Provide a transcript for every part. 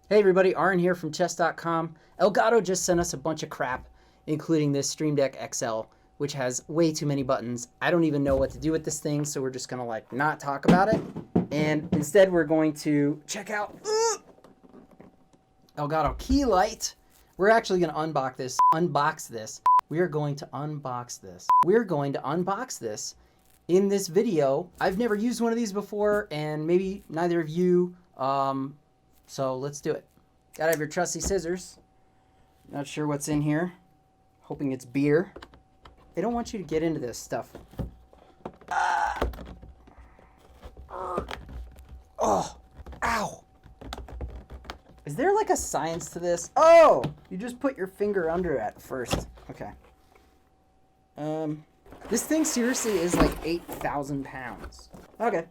Hey everybody, Aaron here from chess.com. Elgato just sent us a bunch of crap, including this Stream Deck XL, which has way too many buttons. I don't even know what to do with this thing, so we're just gonna not talk about it. And instead we're going to check out Elgato Key Light. We're actually gonna unbox this. We are going to unbox this. We're going to unbox this in this video. I've never used one of these before, and maybe neither of you. So let's do it. Gotta have your trusty scissors. Not sure what's in here. Hoping it's beer. They don't want you to get into this stuff. Oh, ow. Is there like a science to this? Oh, you just put your finger under it first. Okay. This thing seriously is like 8,000 pounds. Okay.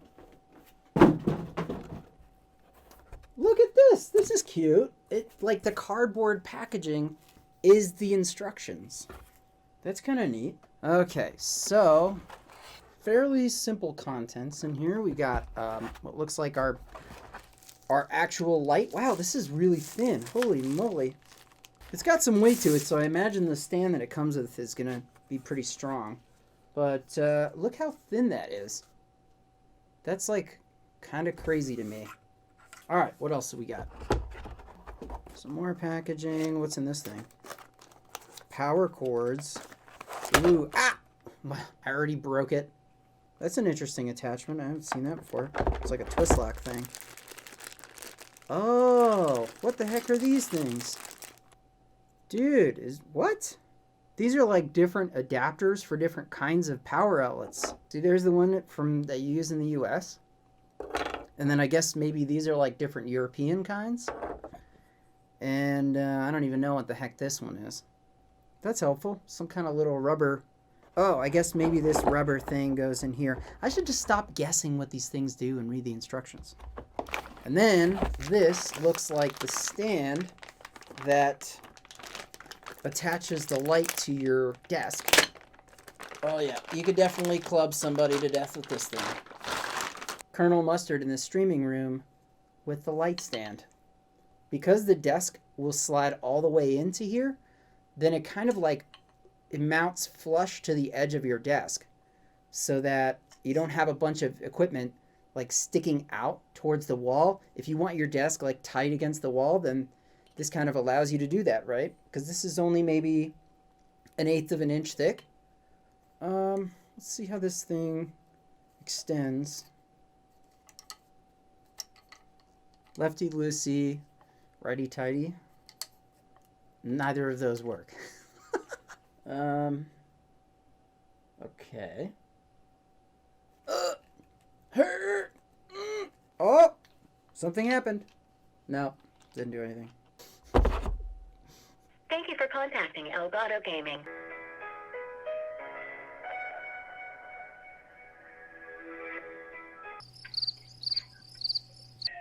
Look at this. This is cute. It like the cardboard packaging is the instructions. That's kind of neat. Okay, so fairly simple contents in here. We got what looks like our actual light. Wow, this is really thin. Holy moly. It's got some weight to it, so I imagine the stand that it comes with is going to be pretty strong. But look how thin that is. That's like kind of crazy to me. All right, what else do we got? Some more packaging. What's in this thing? Power cords. Ooh, ah! I already broke it. That's an interesting attachment. I haven't seen that before. It's like a twist lock thing. Oh, what the heck are these things? Dude, what? These are like different adapters for different kinds of power outlets. See, there's the one that you use in the US. And then I guess maybe these are like different European kinds. And I don't even know what the heck this one is. That's helpful. Some kind of little rubber. Oh, I guess maybe this rubber thing goes in here. I should just stop guessing what these things do and read the instructions. And then this looks like the stand that attaches the light to your desk. Oh yeah, you could definitely club somebody to death with this thing. Colonel Mustard in the streaming room with the light stand. Because the desk will slide all the way into here, then it kind of like it mounts flush to the edge of your desk so that you don't have a bunch of equipment like sticking out towards the wall. If you want your desk like tight against the wall, then this kind of allows you to do that, right? Because this is only maybe 1/8 of an inch thick. Let's see how this thing extends. Lefty loosey, righty tighty. Neither of those work. Okay. Oh, something happened. No, didn't do anything. Thank you for contacting Elgato Gaming.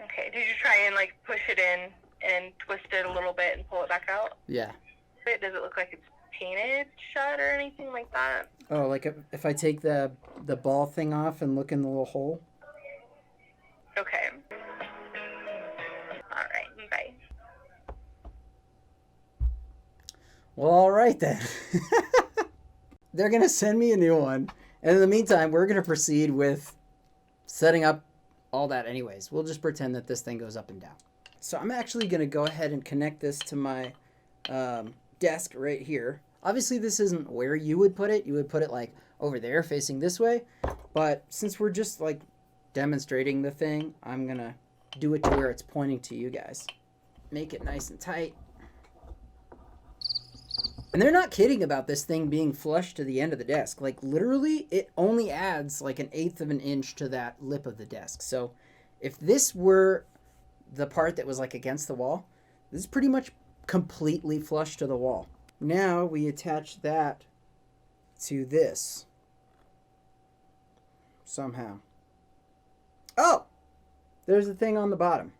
Okay, did you try and like push it in and twist it a little bit and pull it back out? Yeah. Does it look like it's painted shut or anything like that? Oh, like if I take the ball thing off and look in the little hole? Okay. Alright, bye. Well, all right then. They're going to send me a new one. And in the meantime, we're going to proceed with setting up all that anyways. We'll just pretend that this thing goes up and down. So I'm actually going to go ahead and connect this to my desk right here. Obviously, this isn't where you would put it. You would put it like over there facing this way. But since we're just like demonstrating the thing, I'm going to do it to where it's pointing to you guys. Make it nice and tight. And they're not kidding about this thing being flush to the end of the desk. Like literally, it only adds like 1/8 of an inch to that lip of the desk. So if this were the part that was like against the wall, this is pretty much completely flush to the wall. Now we attach that to this somehow. Oh, there's the thing on the bottom.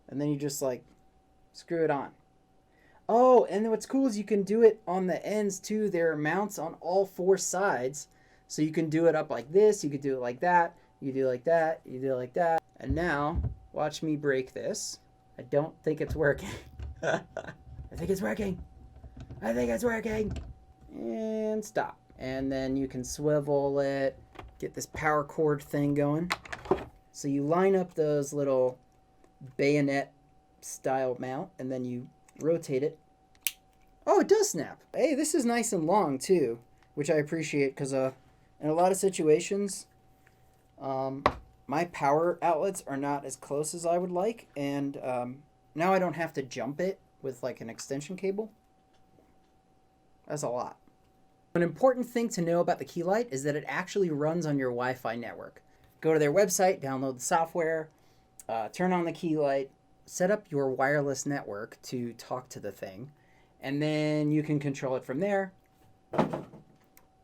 And then you just like screw it on. Oh, and what's cool is you can do it on the ends too. There are mounts on all 4 sides. So you can do it up like this. You could do it like that. You do it like that. You do it like that. And now, watch me break this. I don't think it's working. I think it's working. I think it's working. And stop. And then you can swivel it, get this power cord thing going. So you line up those little bayonet style mount, and then you rotate it. Oh, it does snap. Hey, this is nice and long too, which I appreciate because in a lot of situations, my power outlets are not as close as I would like, and now I don't have to jump it with like an extension cable. That's a lot. An important thing to know about the Keylight is that it actually runs on your Wi-Fi network. Go to their website, download the software, turn on the Keylight, set up your wireless network to talk to the thing, and then you can control it from there. All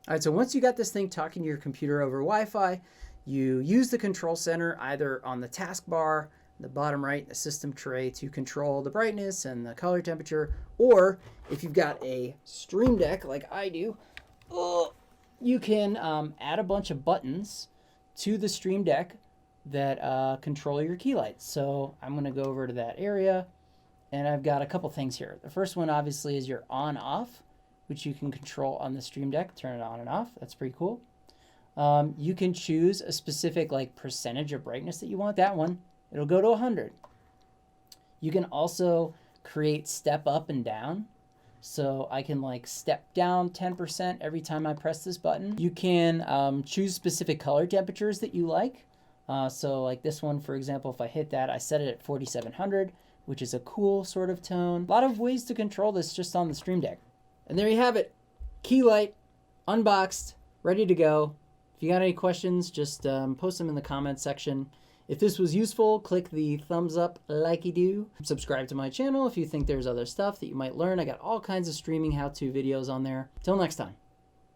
right, so once you got this thing talking to your computer over Wi-Fi, you use the control center either on the taskbar, the bottom right, the system tray to control the brightness and the color temperature, or if you've got a Stream Deck like I do, you can add a bunch of buttons to the Stream Deck that control your key lights. So I'm going to go over to that area, and I've got a couple things here. The first one obviously is your on-off, which you can control on the Stream Deck, turn it on and off. That's pretty cool. You can choose a specific like percentage of brightness that you want. That one, it'll go to 100. You can also create step up and down. So I can like step down 10% every time I press this button. You can choose specific color temperatures that you like. So like this one, for example, if I hit that, I set it at 4700, which is a cool sort of tone. A lot of ways to control this just on the Stream Deck. And there you have it. Keylight, unboxed, ready to go. If you got any questions, just post them in the comments section. If this was useful, click the thumbs up likey do. Subscribe to my channel if you think there's other stuff that you might learn. I got all kinds of streaming how-to videos on there. Till next time.